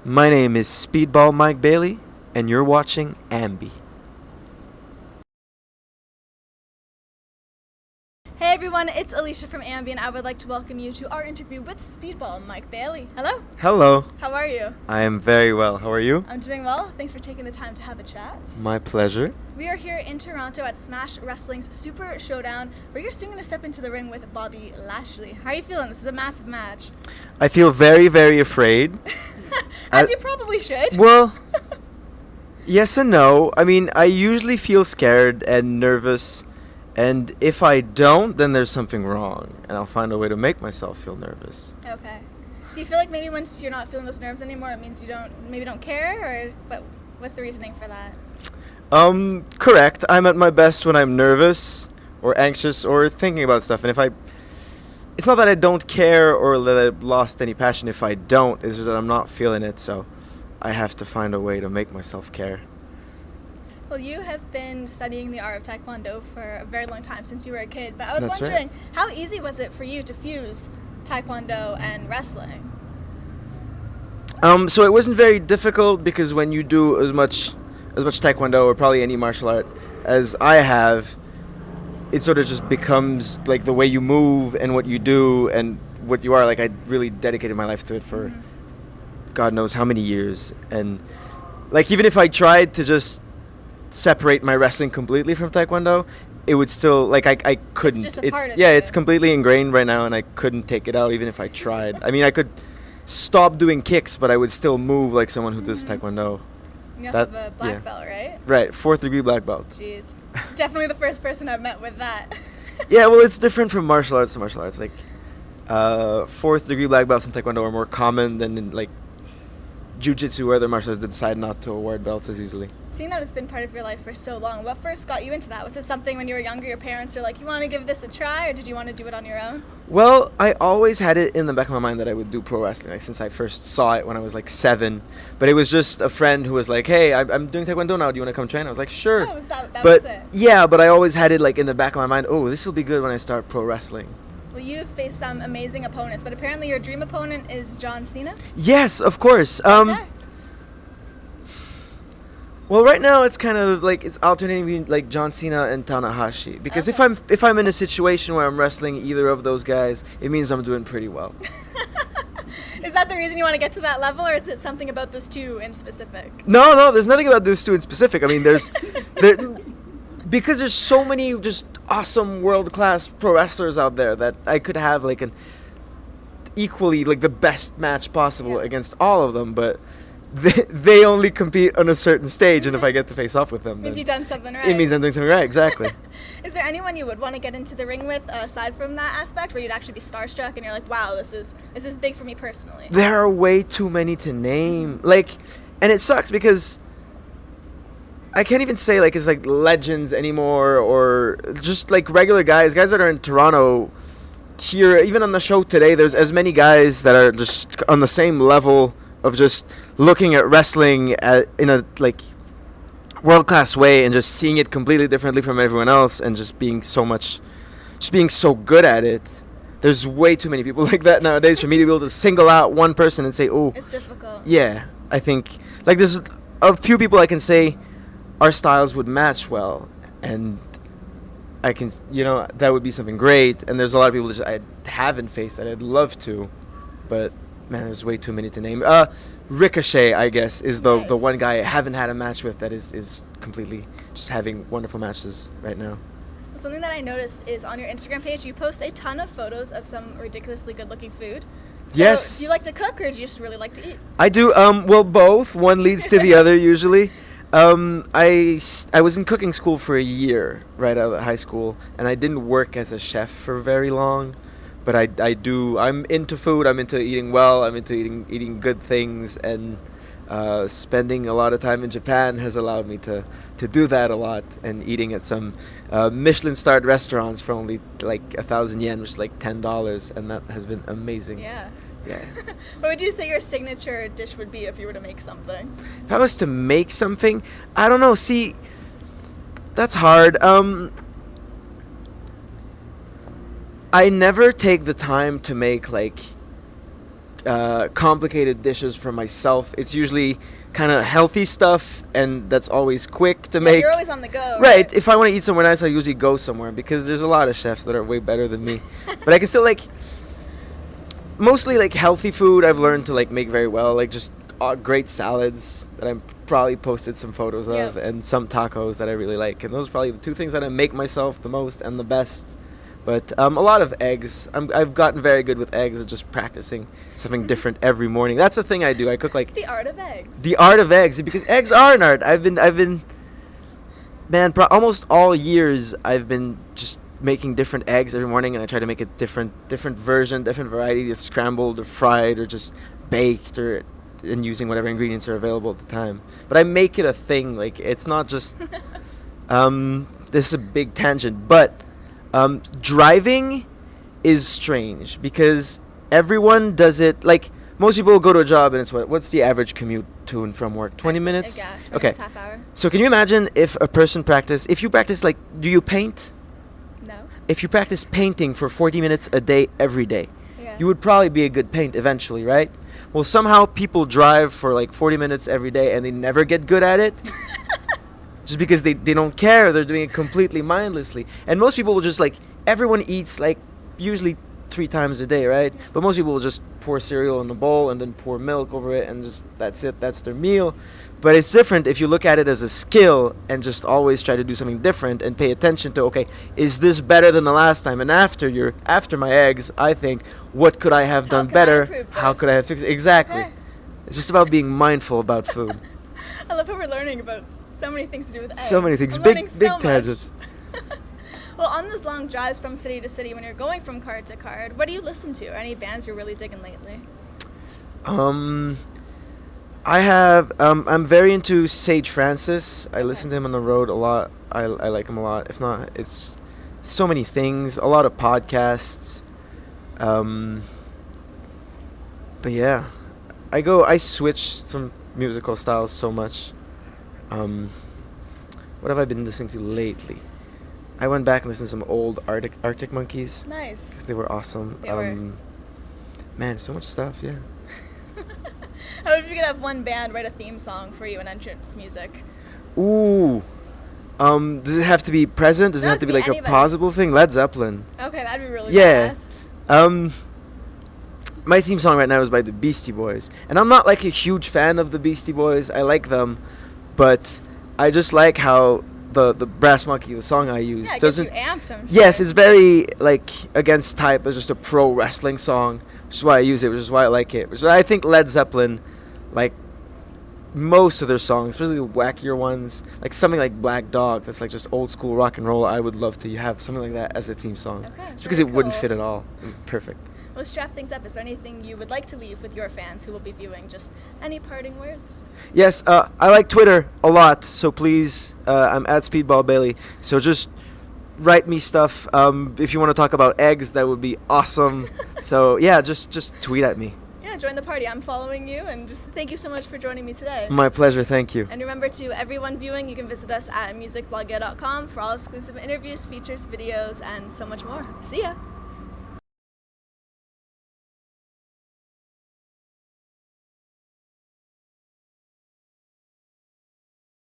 My name is Speedball Mike Bailey, and you're watching AMBY. Hey everyone, it's Alicia from AMBY, and I would like to welcome you to our interview with Speedball Mike Bailey. Hello. Hello. How are you? I am very well. How are you? I'm doing well. Thanks for taking the time to have a chat. My pleasure. We are here in Toronto at Smash Wrestling's Super Showdown, where you're soon going to step into the ring with Bobby Lashley. How are you feeling? This is a massive match. I feel very, very afraid. As you probably should. Well, yes and no. I mean, I usually feel scared and nervous, and if I don't, then there's something wrong, and I'll find a way to make myself feel nervous. Okay. Do you feel like maybe once you're not feeling those nerves anymore, it means you don't care, or what's the reasoning for that? Correct. I'm at my best when I'm nervous or anxious or thinking about stuff, and it's not that I don't care or that I've lost any passion. If I don't, it's just that I'm not feeling it, so I have to find a way to make myself care. Well, you have been studying the art of Taekwondo for a very long time, since you were a kid, but I was That's wondering, right. how easy was it for you to fuse Taekwondo and wrestling? So it wasn't very difficult because when you do as much Taekwondo or probably any martial art as I have, it sort of just becomes like the way you move and what you do and what you are. Like, I really dedicated my life to it for God knows how many years. And like, even if I tried to just separate my wrestling completely from Taekwondo, it would still, like, I couldn't. It's just a part of yeah, you. it's completely ingrained right now, and I couldn't take it out even if I tried. I mean, I could stop doing kicks, but I would still move like someone who does Taekwondo. You also have a black belt, right? Right, 4th degree black belt. Jeez. Definitely the first person I've met with that. Yeah, well, it's different from martial arts to martial arts. Like, 4th degree black belts in Taekwondo are more common than in, like, jiu-jitsu or other martial arts that decide not to award belts as easily. Seeing that it's been part of your life for so long, what first got you into that? Was it something when you were younger, your parents were like, you want to give this a try, or did you want to do it on your own? Well, I always had it in the back of my mind that I would do pro wrestling, like, since I first saw it when I was like 7. But it was just a friend who was like, hey, I'm doing Taekwondo now, do you want to come train? I was like, sure. Oh, that but was it? Yeah, but I always had it like in the back of my mind, oh, this will be good when I start pro wrestling. Well, you've faced some amazing opponents, but apparently your dream opponent is John Cena? Yes, of course. Okay. Well, right now it's kind of like it's alternating between like John Cena and Tanahashi, because if I'm in a situation where I'm wrestling either of those guys, it means I'm doing pretty well. Is that the reason you want to get to that level, or is it something about those two in specific? No, there's nothing about those two in specific. I mean, because there's so many just awesome world-class pro wrestlers out there that I could have like an equally like the best match possible against all of them, but they only compete on a certain stage, and if I get to face off with them, Means then you've done something right. it means I'm doing something right, exactly. Is there anyone you would want to get into the ring with, aside from that aspect, where you'd actually be starstruck and you're like, wow, this is big for me personally? There are way too many to name. Like, and it sucks because I can't even say like it's like legends anymore, or just like regular guys that are in Toronto here. Even on the show today, there's as many guys that are just on the same level of just looking at wrestling in a like world-class way and just seeing it completely differently from everyone else, and just being so good at it. There's way too many people like that nowadays for me to be able to single out one person and say, oh, It's difficult. yeah, I think like there's a few people I can say our styles would match well, and I can, that would be something great. And there's a lot of people that I haven't faced that I'd love to, but man, there's way too many to name. Ricochet, I guess, is the one guy I haven't had a match with that is completely just having wonderful matches right now. Something that I noticed is on your Instagram page, you post a ton of photos of some ridiculously good-looking food. So Yes. do you like to cook, or do you just really like to eat? I do. Well, both. One leads to the other usually. I was in cooking school for a year right out of high school, and I didn't work as a chef for very long. But I'm into food, I'm into eating well, I'm into eating good things, and spending a lot of time in Japan has allowed me to do that a lot, and eating at some Michelin-starred restaurants for only like 1,000 yen, which is like $10, and that has been amazing. Yeah. Yeah. What would you say your signature dish would be if you were to make something? If I was to make something, I don't know, see, that's hard. I never take the time to make like complicated dishes for myself. It's usually kind of healthy stuff, and that's always quick to make. You're always on the go. Right. If I want to eat somewhere nice, I usually go somewhere because there's a lot of chefs that are way better than me. But I can still like mostly like healthy food. I've learned to like make very well, like just great salads that I'm probably posted some photos of, and some tacos that I really like. And those are probably the two things that I make myself the most and the best. But a lot of eggs. I've gotten very good with eggs, just practicing something different every morning. That's the thing I do. I cook like the art of eggs. The art of eggs, because eggs are an art. I've been, man, almost all years I've been just making different eggs every morning, and I try to make a different version, different variety, it's scrambled or fried or just baked and using whatever ingredients are available at the time. But I make it a thing. Like it's not just. This is a big tangent, but. Driving is strange because everyone does it. Like most people go to a job and it's what's the average commute to and from work? 20 minutes? Yeah, okay. Half hour. So can you imagine if you practice, like, do you paint? No. If you practice painting for 40 minutes a day every day, you would probably be a good paint eventually, right? Well, somehow people drive for like 40 minutes every day and they never get good at it. Just because they don't care, they're doing it completely mindlessly. And most people will just like, everyone eats like usually 3 times a day, right? But most people will just pour cereal in a bowl and then pour milk over it and just, that's it, that's their meal. But it's different if you look at it as a skill and just always try to do something different and pay attention to, okay, is this better than the last time? And after my eggs, I think, what could I have done better? How could I have fixed it? Exactly. Okay. It's just about being mindful about food. I love how we're learning about so many things to do with eggs. So many things. I'm Big so tangents. Well, on those long drives from city to city, when you're going from card to card, what do you listen to? Any bands you're really digging lately? I'm very into Sage Francis. I listen to him on the road a lot. I like him a lot. If not, it's so many things. A lot of podcasts. But yeah, I switch from musical styles so much. What have I been listening to lately? I went back and listened to some old Arctic Monkeys. Nice. Because they were awesome. They were. Man, so much stuff, yeah. How if you could have one band write a theme song for you and entrance music? Ooh. Does it have to be present? Does it have to be like anybody. A possible thing? Led Zeppelin. Okay, that'd be really badass. My theme song right now is by the Beastie Boys. And I'm not like a huge fan of the Beastie Boys. I like them. But I just like how the Brass Monkey, the song I use, doesn't. You amped him. Yes, it's very like against type. It's just a pro wrestling song, which is why I use it, which is why I like it. Which I think Led Zeppelin, like most of their songs, especially the wackier ones, like something like Black Dog, that's like just old school rock and roll. I would love to have something like that as a theme song. Okay, just because it wouldn't fit at all. Perfect. Let's wrap things up. Is there anything you would like to leave with your fans who will be viewing? Just any parting words? Yes, I like Twitter a lot, so please, I'm at Speedball Bailey. So just write me stuff. If you want to talk about eggs, that would be awesome. So yeah, just tweet at me. Yeah, join the party. I'm following you, and just thank you so much for joining me today. My pleasure. Thank you. And remember, to everyone viewing, you can visit us at musicblogger.com for all exclusive interviews, features, videos, and so much more. See ya.